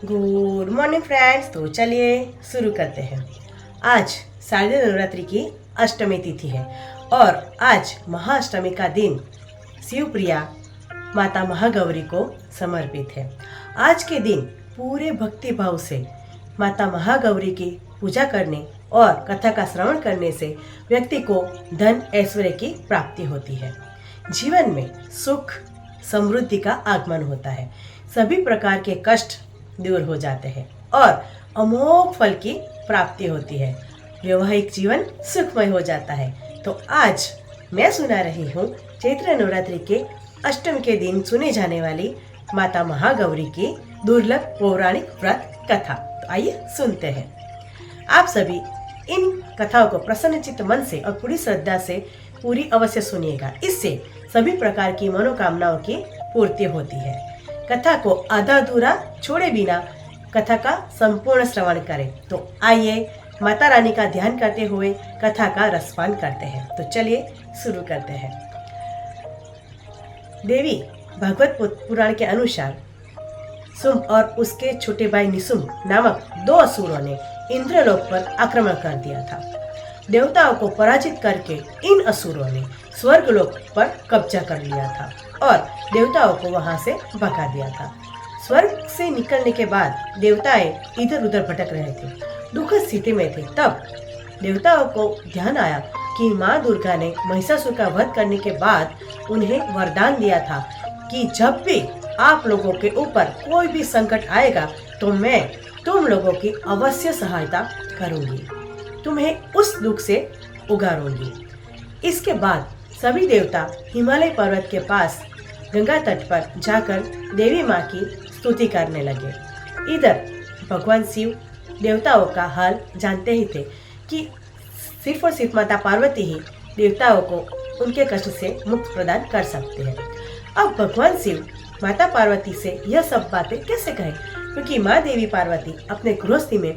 Good morning friends. तो चलिए शुरू करते हैं। आज शारदीय नवरात्रि की अष्टमी तिथि है और आज महाअष्टमी का दिन शिवप्रिया माता महागौरी को समर्पित है। आज के दिन पूरे भक्ति भाव से माता महागौरी की पूजा करने और कथा का श्रवण करने से व्यक्ति को धन ऐश्वर्य की प्राप्ति होती है। जीवन में सुख समृद्धि का आगमन होता है। सभी प्रकार के कष्ट दूर हो जाते हैं और अमोघ फल की प्राप्ति होती है। वैवाहिक जीवन सुखमय हो जाता है। तो आज मैं सुना रही हूँ चैत्र नवरात्रि के अष्टमी के दिन सुने जाने वाली माता महागौरी की दुर्लभ पौराणिक व्रत कथा। तो आइए सुनते हैं। आप सभी इन कथाओं को प्रसन्नचित्त मन से और पूरी श्रद्धा से पूरी अवश्य सुनिएगा। इससे सभी प्रकार की मनोकामनाओं की पूर्ति होती है। कथा को आधा अधूरा छोड़े बिना कथा का संपूर्ण श्रवण करें। तो आइए माता रानी का ध्यान करते हुए कथा का रसपान करते हैं। तो चलिए शुरू करते हैं। देवी भागवत पुराण के अनुसार शुंभ और उसके छोटे भाई निशुंभ नामक दो असुरों ने इंद्रलोक पर आक्रमण कर दिया था। देवताओं को पराजित करके इन असुरों ने स्वर्गलोक पर कब्जा कर लिया था और देवताओं को वहां से भगा दिया था। स्वर्ग से निकलने के बाद देवताएं इधर उधर भटक रहे थे, दुखद स्थिति में थे। तब देवताओं को ध्यान आया कि माँ दुर्गा ने महिषासुर का वध करने के बाद उन्हें वरदान दिया था कि जब भी आप लोगों के ऊपर कोई भी संकट आएगा तो मैं तुम लोगों की अवश्य सहायता करूंगी, तुम्हें उस दुख से उगारूंगी। इसके बाद सभी देवता हिमालय पर्वत के पास गंगा तट पर जाकर देवी माँ की स्तुति करने लगे। इधर भगवान शिव देवताओं का हाल जानते ही थे कि सिर्फ और सिर्फ माता पार्वती ही देवताओं को उनके कष्ट से मुक्त प्रदान कर सकते हैं। अब भगवान शिव माता पार्वती से यह सब बातें कैसे कहें, क्योंकि माँ देवी पार्वती अपने गृहस्थी में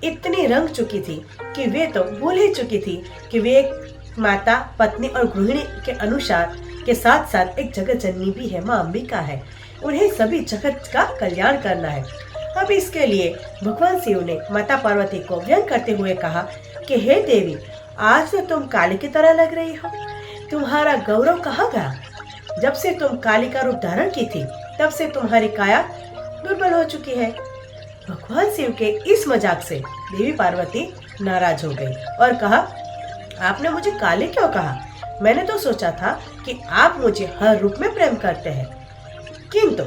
इतनी रंग चुकी थी कि वे तो भूल ही चुकी थी कि वे एक माता पत्नी और गृहिणी के अनुसार के साथ साथ एक जगत जननी भी है, माँ अंबिका है। उन्हें सभी जगत का कल्याण करना है। अब इसके लिए भगवान शिव ने माता पार्वती को व्यंग करते हुए कहा कि हे देवी, आज तो तुम काली की तरह लग रही हो, तुम्हारा गौरव कहाँ गया? जब से तुम काली का रूप धारण की थी तब से तुम्हारी काया दुर्बल हो चुकी है। भगवान शिव के इस मजाक से देवी पार्वती नाराज हो गई और कहा, आपने मुझे काली क्यों कहा? मैंने तो सोचा था कि आप मुझे हर रूप में प्रेम करते हैं, किंतु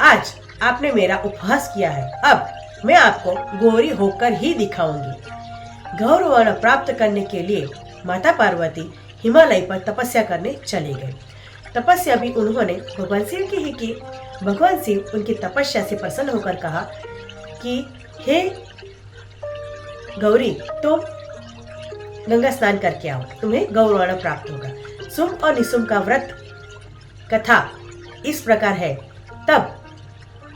आज आपने मेरा उपहास किया है। अब मैं आपको गौरी होकर ही दिखाऊंगी। गौरव वर्ण प्राप्त करने के लिए माता पार्वती हिमालय पर तपस्या करने चली गई। तपस्या भी उन्होंने भगवान शिव की ही की। भगवान शिव उनकी तपस्या से प्रसन्न होकर कहा कि हे गौरी, तुम गंगा स्नान करके आओ, तुम्हें गौरवर्ण प्राप्त होगा। शुंभ और निशुंभ का व्रत कथा इस प्रकार है। तब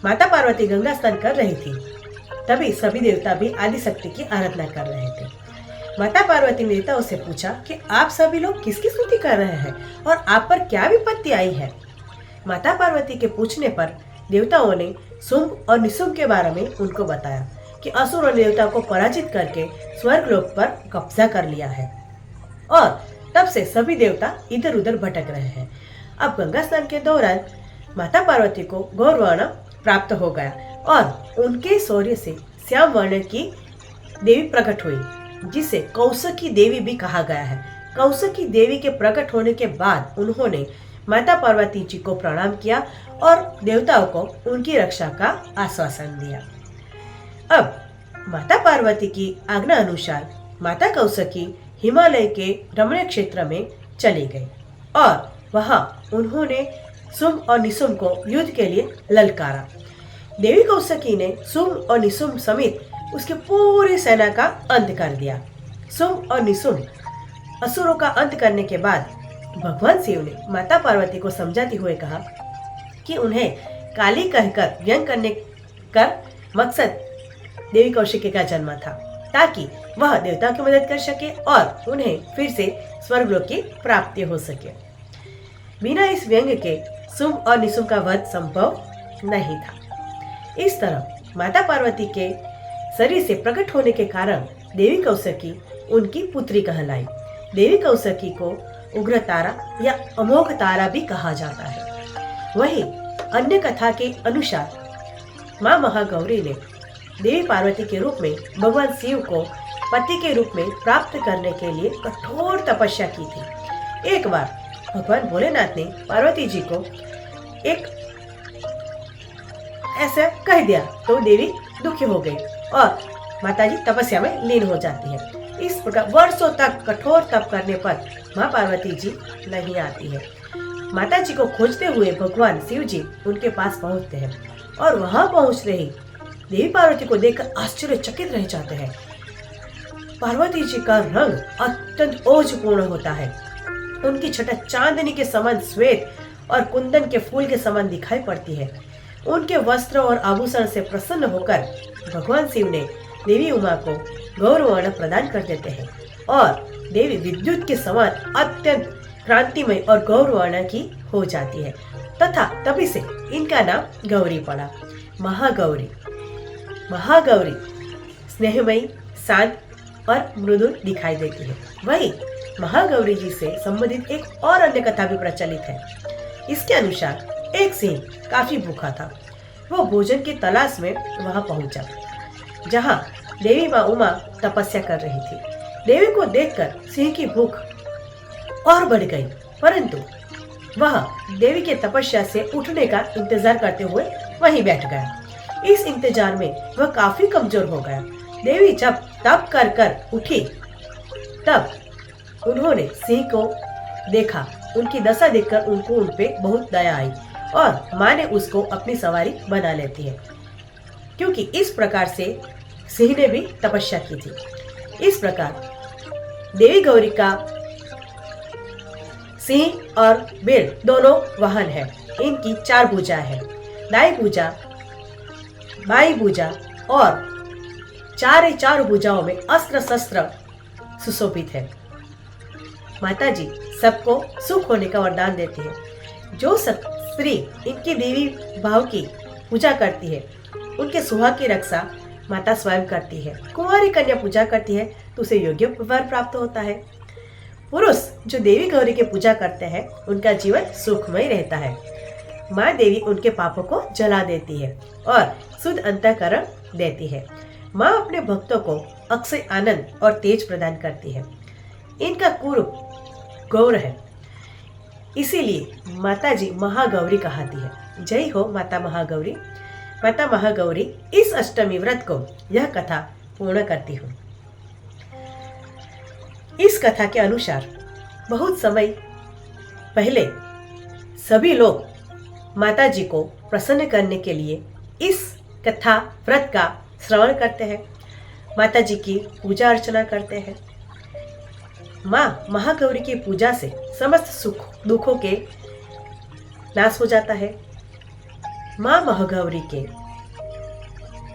माता पार्वती गंगा स्नान कर रही थी, तभी सभी देवता भी आदिशक्ति की आराधना कर रहे थे। माता पार्वती ने देवताओं से पूछा कि आप सभी लोग किसकी स्तुति कर रहे हैं और आप पर क्या विपत्ति आई है? माता पार्वती के पूछने पर देवताओं ने शुंभ और निशुंभ के बारे में उनको बताया कि असुर और देवता को पराजित करके स्वर्गलोक पर कब्जा कर लिया है और तब से सभी देवता इधर उधर भटक रहे हैं। अब गंगा स्नान के दौरान माता पार्वती को गौरवर्ण प्राप्त हो गया और उनके शौर्य से श्याम वर्ण की देवी प्रकट हुई, जिसे कौशिकी देवी भी कहा गया है। कौशिकी देवी के प्रकट होने के बाद उन्होंने माता पार्वती जी को प्रणाम किया और देवताओं को उनकी रक्षा का आश्वासन दिया। अब माता पार्वती की आज्ञा अनुसार माता कौशिकी हिमालय के रमणीय क्षेत्र में चली गई और वहां उन्होंने शुंभ और निशुंभ को युद्ध के लिए ललकारा। देवी कौशिकी ने शुंभ और निशुंभ समेत उसके पूरी सेना का अंत कर दिया। शुंभ और निशुंभ असुरों का अंत करने के बाद भगवान शिव ने माता पार्वती को समझाते हुए कहा कि उन्हें काली कहकर व्यंग करने का मकसद देवी कौशिकी का जन्म था, ताकि वह देवताओं की मदद कर सके और उन्हें फिर से स्वर्गलोक की प्राप्ति हो सके। बिना इस व्यंग के शुंभ और निशुंभ का वध संभव नहीं था। इस तरह माता पार्वती के शरीर से प्रकट होने के कारण देवी कौसकी उनकी पुत्री कहलाई। देवी कौसकी को उग्र तारा या अमोघ तारा भी कहा जाता है। वहीं अन्य कथा के अनुसार मां महागौरी ने देवी पार्वती के रूप में भगवान शिव को पति के रूप में प्राप्त करने के लिए कठोर तपस्या की थी। एक बार भगवान भोलेनाथ ने पार्वती जी को एक ऐसा कह दिया तो देवी दुखी हो गई और माताजी तपस्या में लीन हो जाती है। इस प्रकार वर्षों तक कठोर तप करने पर माँ पार्वती जी नहीं आती है। माता जी को खोजते हुए भगवान शिव जी उनके पास पहुंचते हैं और वहां पहुंचते ही देवी पार्वती को देखकर आश्चर्यचकित रह जाते हैं। पार्वती जी का रंग अत्यंत ओजपूर्ण होता है। उनकी छटा चांदनी के समान श्वेत और कुंदन के फूल के समान दिखाई पड़ती है। उनके वस्त्र और आभूषण से प्रसन्न होकर भगवान शिव ने देवी उमा को गौरवर्ण प्रदान कर देते हैं और देवी विद्युत के समान अत्यंत क्रांतिमय और गौरवर्ण की हो जाती है तथा तभी से इनका नाम गौरी पड़ा। महागौरी महागौरी स्नेहमयी, शांत और मृदुल दिखाई देती है। वही महागौरी जी से संबंधित एक और अन्य कथा भी प्रचलित है। इसके अनुसार एक सिंह काफी भूखा था। वो भोजन की तलाश में वहां पहुंचा जहां देवी माँ उमा तपस्या कर रही थी। देवी को देखकर सिंह की भूख और बढ़ गई, परंतु वह देवी के तपस्या से उठने का इंतजार करते हुए वहीं बैठ गया। इस इंतजार में वह काफी कमजोर हो गया। देवी जब तप कर कर उठी तब उन्होंने सिंह को देखा। उनकी दशा देखकर उनको उनपे बहुत दया आई और माँ ने उसको अपनी सवारी बना लेती है, क्योंकि इस प्रकार से सिंह ने भी तपस्या की थी। इस प्रकार देवी गौरी का सिंह और बिल दोनों वाहन है। इनकी 4 भुजा है, दाई भुजा, बाई भुजा और चार भुजाओं में अस्त्र शस्त्र सुशोभित है। माता जी सबको सुख होने का वरदान देती है। जो स्त्री इनकी देवी भाव की पूजा करती है उनके सुहाग की रक्षा माता स्वयं करती है। कुंवारी कन्या पूजा करती है तो उसे योग्य वर प्राप्त होता है। पुरुष जो देवी गौरी की पूजा करते हैं उनका जीवन सुखमय रहता है। माँ देवी उनके पापों को जला देती है और शुद्ध अंतःकरण देती है। माँ अपने भक्तों को अक्षय आनंद और तेज प्रदान करती है। इनका कुरूप गौर है, इसीलिए माता जी महागौरी कहती है। जय हो माता महागौरी। माता महागौरी इस अष्टमी व्रत को यह कथा पूर्ण करती हूँ। इस कथा के अनुसार बहुत समय पहले सभी लोग माता जी को प्रसन्न करने के लिए इस कथा व्रत का श्रवण करते हैं, माता जी की पूजा अर्चना करते हैं। माँ महागौरी की पूजा से समस्त सुख दुखों के नाश हो जाता है। माँ महागौरी के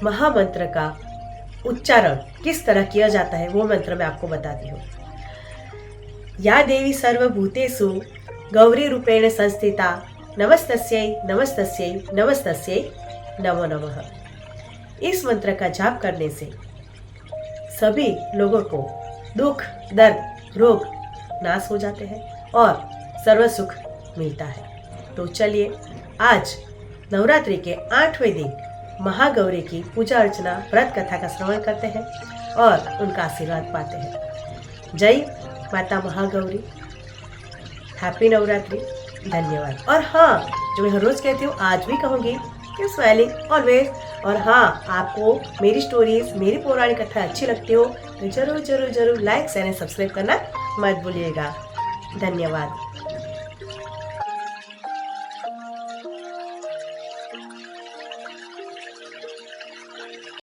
महामंत्र का उच्चारण किस तरह किया जाता है वो मंत्र मैं आपको बताती हूँ। या देवी सर्वभूतेषु गौरी रूपेण संस्थिता नमस्तस्यै नमस्तस्यै नमस्तस्यै नमो नमः। इस मंत्र का जाप करने से सभी लोगों को दुख, दर्द, रोग नाश हो जाते हैं और सर्व सुख मिलता है। तो चलिए आज नवरात्रि के 8वें दिन महागौरी की पूजा अर्चना व्रत कथा का श्रवण करते हैं और उनका आशीर्वाद पाते हैं। जय माता महागौरी। हैप्पी नवरात्रि। धन्यवाद। और हाँ, जो मैं हर रोज कहती हूँ आज भी कहूँगी कि स्माइलिंग ऑलवेज। और हाँ, आपको मेरी स्टोरीज, मेरी पौराणिक कथा अच्छी लगती हो तो जरूर जरूर जरूर लाइक, शेयर एंड सब्सक्राइब करना मत भूलिएगा। धन्यवाद।